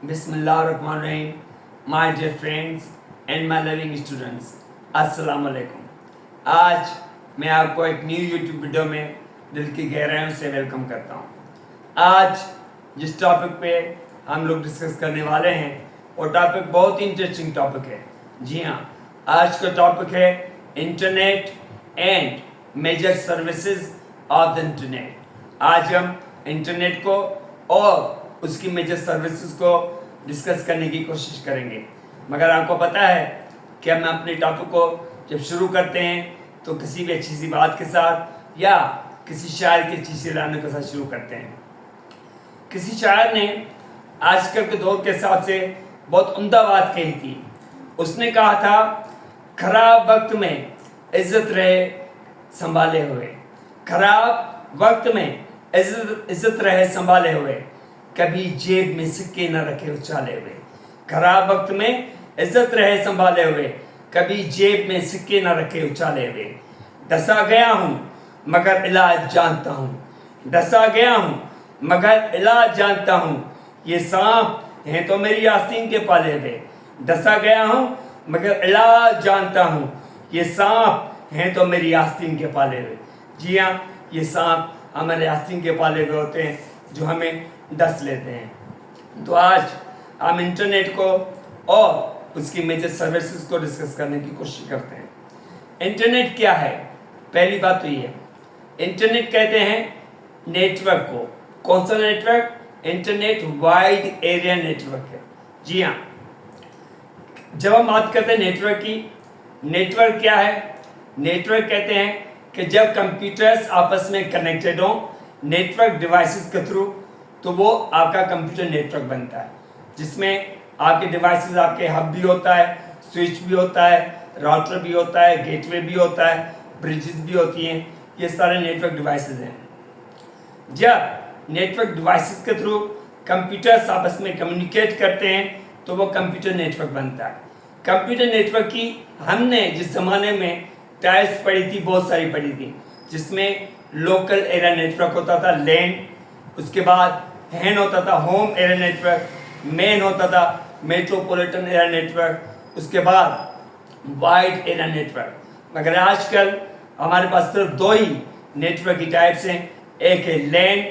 बिस्मिल्लाहिर्रहमानिर्रहीम। My dear friends and my loving students, अस्सलाम वालेकुम। आज मैं आपको एक न्यू यूट्यूब वीडियो में दिल की गहराइयों से वेलकम करता हूँ। आज जिस टॉपिक पे हम लोग डिस्कस करने वाले हैं वो टॉपिक बहुत ही इंटरेस्टिंग टॉपिक है। जी हाँ, आज का टॉपिक है internet and major services of the internet. आज हम इंटरनेट को और उसकी मेजर सर्विसेज को डिस्कस करने की कोशिश करेंगे। मगर आपको पता है कि हम अपने टॉपिक को जब शुरू करते हैं तो किसी भी अच्छी सी बात के साथ या किसी शायर की अच्छी सी लाने के साथ शुरू करते हैं। किसी शायर ने आजकल के दौर के हिसाब से बहुत उम्दा बात कही थी। उसने कहा था, खराब वक्त में इज्जत रहे संभाले हुए, खराब वक्त में इज्जत रहे संभाले हुए, कभी जेब में सिक्के न रखे उछाले हुए। खराब वक्त में इज्जत रहे संभाले हुए, कभी जेब में सिक्के न रखे उछाले हुए। डसा गया हूँ मगर इलाज जानता हूँ, डसा गया हूँ मगर इलाज जानता हूँ, ये सांप हैं तो मेरी आस्तीन के पाले हुए। डसा गया हूँ मगर इलाज जानता हूँ, ये सांप हैं तो मेरी आस्तीन के पाले हुए। जी हाँ, ये सांप हमारे आस्तीन के पाले हुए होते हैं जो हमें डस लेते हैं। तो आज हम इंटरनेट को और उसकी मेजर सर्विसेज को डिस्कस करने की कोशिश करते हैं। इंटरनेट क्या है? पहली बात तो ये है, इंटरनेट कहते हैं नेटवर्क को। कौन सा network? Internet wide area network है। जी हाँ, जब हम बात करते हैं नेटवर्क की, नेटवर्क क्या है? नेटवर्क कहते हैं कि जब कंप्यूटर्स आपस में कनेक्टेड हों नेटवर्क डिवाइसेस के थ्रू, तो वो आपका कंप्यूटर नेटवर्क बनता है, जिसमें आपके डिवाइसेस, आपके हब भी होता है, स्विच भी होता है, राउटर भी होता है, गेटवे भी होता है, ब्रिजेस भी होती हैं। ये सारे नेटवर्क डिवाइसेस हैं। जब नेटवर्क डिवाइसेस के थ्रू कंप्यूटर्स आपस में कम्युनिकेट करते हैं तो वो कंप्यूटर नेटवर्क बनता है। कंप्यूटर नेटवर्क की हमने जिस जमाने में टाइप्स पढ़ी थी, बहुत सारी पढ़ी थी, जिसमें लोकल एरिया नेटवर्क होता था, लैन, उसके बाद हैन होता था, होम एरिया नेटवर्क, मेन होता था, मेट्रोपॉलिटन एरिया नेटवर्क, उसके बाद वाइड एरिया नेटवर्क। मगर आजकल हमारे पास सिर्फ दो ही नेटवर्क की टाइप्स हैं, एक है लैन,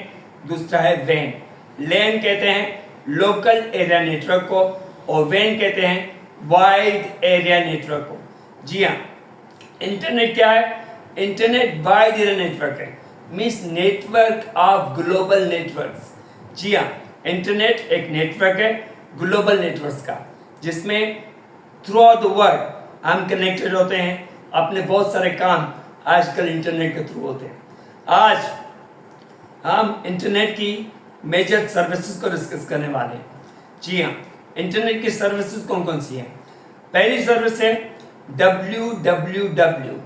दूसरा है वैन। लैन कहते हैं लोकल एरिया नेटवर्क को और वैन कहते हैं वाइड एरिया नेटवर्क को। जी हाँ, इंटरनेट क्या है? इंटरनेट वाइड एरिया नेटवर्क है, means network of global networks. जी हाँ, इंटरनेट एक नेटवर्क है ग्लोबल नेटवर्क्स का, जिसमें थ्रू आउट द वर्ल्ड हम कनेक्टेड होते हैं। अपने बहुत सारे काम आजकल इंटरनेट के थ्रू होते हैं। आज हम इंटरनेट की मेजर सर्विसेज को डिस्कस करने वाले हैं। जी हाँ, इंटरनेट की सर्विसेज कौन कौन सी हैं? पहली सर्विस है www।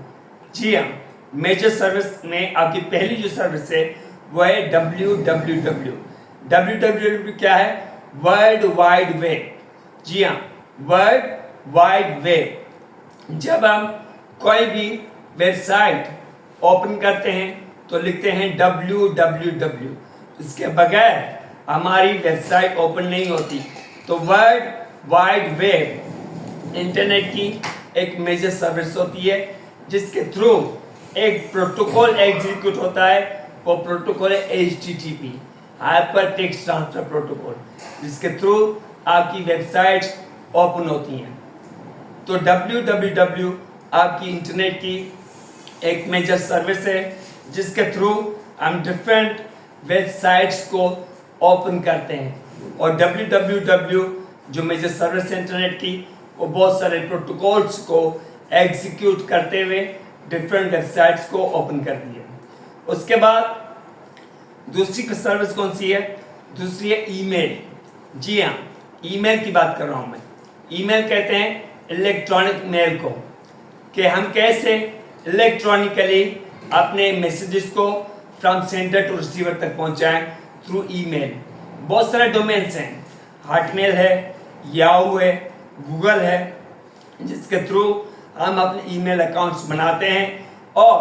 जी हाँ, मेजर सर्विस में आपकी पहली जो सर्विस है वो है www। www क्या है? World wide web. जी हाँ, वर्ल्ड वाइड वेब। जब हम कोई भी वेबसाइट ओपन करते हैं तो लिखते हैं www, इसके बगैर हमारी वेबसाइट ओपन नहीं होती। तो वर्ल्ड वाइड वेब इंटरनेट की एक मेजर सर्विस होती है, जिसके थ्रू एक प्रोटोकॉल एग्जीक्यूट होता है। वो प्रोटोकॉल है HTTP, hyper text transfer protocol, जिसके थ्रू आपकी वेबसाइट्स ओपन होती हैं। तो www आपकी इंटरनेट की एक मेजर सर्विस है, जिसके थ्रू हम डिफरेंट वेबसाइट्स को ओपन करते हैं। और www जो मेजर सर्विस है इंटरनेट की, वो बहुत सारे प्रोटोकॉल्स को एग्जीक्यूट करते हुए डिफरेंट वेबसाइट्स को ओपन करती है। उसके बाद दूसरी सर्विस कौन सी है? दूसरी है ईमेल। जी हाँ, ईमेल की बात कर रहा हूँ मैं। ईमेल कहते हैं इलेक्ट्रॉनिक मेल को, कि हम कैसे इलेक्ट्रॉनिकली अपने मैसेजेस को फ्रॉम सेंडर टू रिसीवर तक पहुंचाएं थ्रू ईमेल। बहुत सारे डोमेन्स हैं, हॉटमेल है, याहू है, गूगल है, जिसके थ्रू हम अपने ईमेल अकाउंट्स बनाते हैं और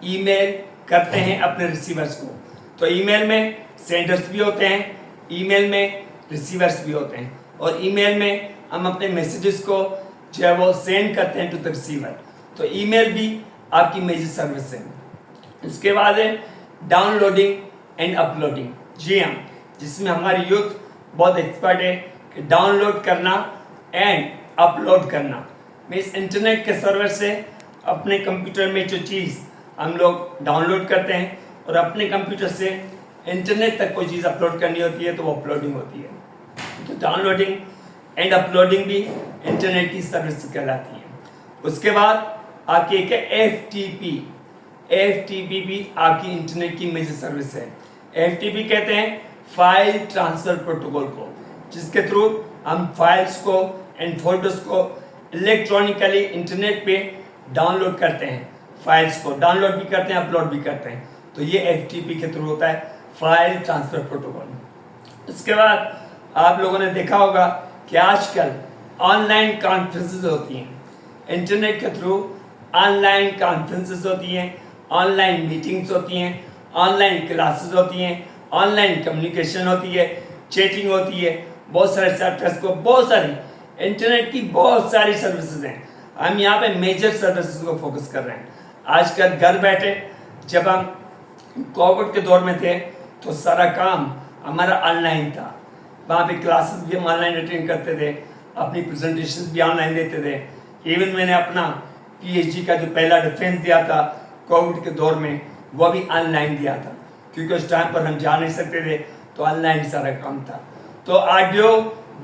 ईमेल करते हैं अपने रिसीवर्स को। तो ईमेल में सेंडर्स भी होते हैं, ईमेल में रिसीवर्स भी होते हैं, और ईमेल में हम अपने मैसेजेस को जो है वो सेंड करते हैं टू द रिसीवर। तो ईमेल भी आपकी मेजर सर्विस है। उसके बाद है डाउनलोडिंग एंड अपलोडिंग। जी हाँ, जिसमें हमारी यूथ बहुत एक्सपर्ट है कि डाउनलोड करना एंड अपलोड करना। मीन्स इंटरनेट के सर्वर से अपने कंप्यूटर में जो चीज़ हम लोग डाउनलोड करते हैं और अपने कंप्यूटर से इंटरनेट तक कोई चीज़ अपलोड करनी होती है तो वो अपलोडिंग होती है। तो डाउनलोडिंग एंड अपलोडिंग भी इंटरनेट की सर्विस कहलाती है। उसके बाद आपकी एक है FTP। FTP भी आपकी इंटरनेट की मेजर सर्विस है। FTP कहते हैं फाइल ट्रांसफर प्रोटोकॉल को, जिसके थ्रू हम फाइल्स को एंड फोल्डर्स को इलेक्ट्रॉनिकली इंटरनेट पे डाउनलोड करते हैं। फाइल्स को डाउनलोड भी करते हैं, अपलोड भी करते हैं। तो ये FTP के थ्रू होता है, फाइल ट्रांसफर प्रोटोकॉल। उसके बाद आप लोगों ने देखा होगा कि आजकल ऑनलाइन कॉन्फ्रेंसेस होती हैं, इंटरनेट के थ्रू ऑनलाइन कॉन्फ्रेंसेस होती हैं, ऑनलाइन मीटिंग्स होती हैं, ऑनलाइन क्लासेस होती हैं, ऑनलाइन कम्युनिकेशन होती है, चैटिंग होती है, बहुत सारे सॉफ्टवेयर को, बहुत सारी इंटरनेट की बहुत सारी सर्विसेज हैं। हम यहाँ पे मेजर सर्विसेज को फोकस कर रहे हैं। आजकल घर बैठे, जब हम कोविड के दौर में थे तो सारा काम हमारा ऑनलाइन था। वहाँ पे क्लासेस भी हम ऑनलाइन अटेंड करते थे, अपनी प्रेजेंटेशंस भी ऑनलाइन देते थे। इवन मैंने अपना PhD का जो पहला डिफेंस दिया था कोविड के दौर में, वो भी ऑनलाइन दिया था, क्योंकि उस टाइम पर हम जा नहीं सकते थे, तो ऑनलाइन सारा काम था। तो ऑडियो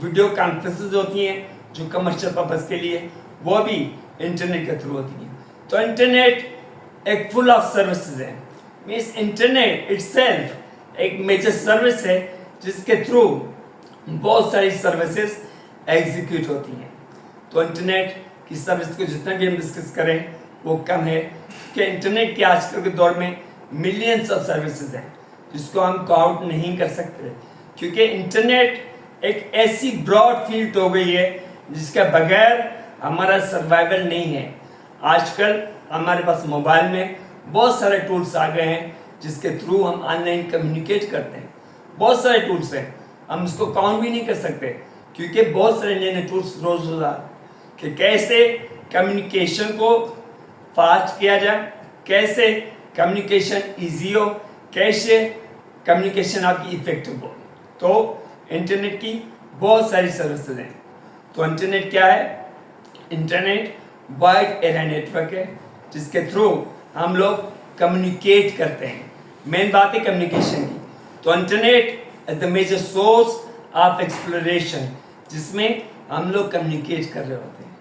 वीडियो कॉन्फ्रेंसेस होती हैं जो कमर्शियल पर्पस के लिए, वो भी इंटरनेट के थ्रू होती हैं। तो इंटरनेट एक फुल ऑफ सर्विसेज है। मीन्स इंटरनेट इटसेल्फ एक मेजर सर्विस है जिसके थ्रू बहुत सारी सर्विसेज एग्जीक्यूट होती हैं। तो इंटरनेट की सर्विस को जितना भी हम डिस्कस करें वो कम है, कि इंटरनेट के आजकल के दौर में मिलियंस ऑफ सर्विसेज हैं जिसको हम काउंट नहीं कर सकते, क्योंकि इंटरनेट एक ऐसी ब्रॉड फील्ड हो गई है जिसके बगैर हमारा सर्वाइवल नहीं है। आजकल हमारे पास मोबाइल में बहुत सारे टूल्स आ गए हैं जिसके थ्रू हम ऑनलाइन कम्युनिकेट करते हैं। बहुत सारे टूल्स हैं, हम इसको काउंट भी नहीं कर सकते, क्योंकि बहुत सारे नए नए टूल्स रोज कि कैसे कम्युनिकेशन को फास्ट किया जाए, कैसे कम्युनिकेशन इजी हो, कैसे कम्युनिकेशन आपकी इफेक्टिव हो। तो इंटरनेट की बहुत सारी सर्विसेज हैं। तो इंटरनेट क्या है? इंटरनेट वाइड एरिया नेटवर्क है जिसके थ्रू हम लोग कम्युनिकेट करते हैं। मेन बात है कम्युनिकेशन की। तो internet is the major source of exploration, जिसमें हम लोग कम्युनिकेट कर रहे होते हैं।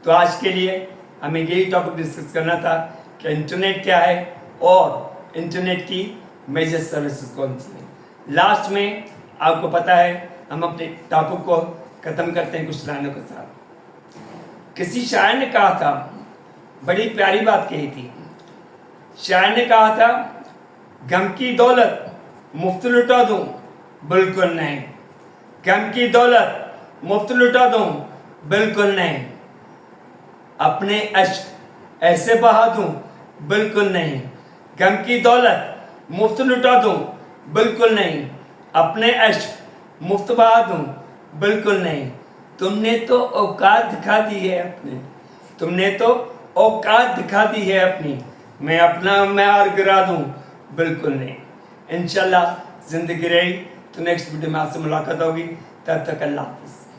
तो आज के लिए हमें यही टॉपिक डिस्कस करना था कि इंटरनेट क्या है और इंटरनेट की मेजर सर्विसेज कौन सी है। लास्ट में आपको पता है हम अपने टॉपिक को ख़त्म करते हैं कुछ लाइनों के साथ। किसी शायर ने कहा था, बड़ी प्यारी बात कही थी। शायर ने कहा था, गम की दौलत मुफ्त लुटा दूं, बिल्कुल नहीं। गम की दौलत मुफ्त लुटा दूं, बिल्कुल नहीं। अपने अश्क ऐसे बहा दूं, बिल्कुल नहीं। गम की दौलत मुफ्त लुटा दूं, बिल्कुल नहीं। अपने अश्क मुफ्त बहा दूं, बिल्कुल नहीं। तुमने तो औकात दिखा दी है अपनी, तुमने तो औकात दिखा दी है अपनी, मैं अपना मैयार गिरा दूं, बिल्कुल नहीं। इंशाल्लाह जिंदगी रही तो नेक्स्ट वीडियो में आपसे मुलाकात होगी। तब तक अल्लाह हाफ़िज़।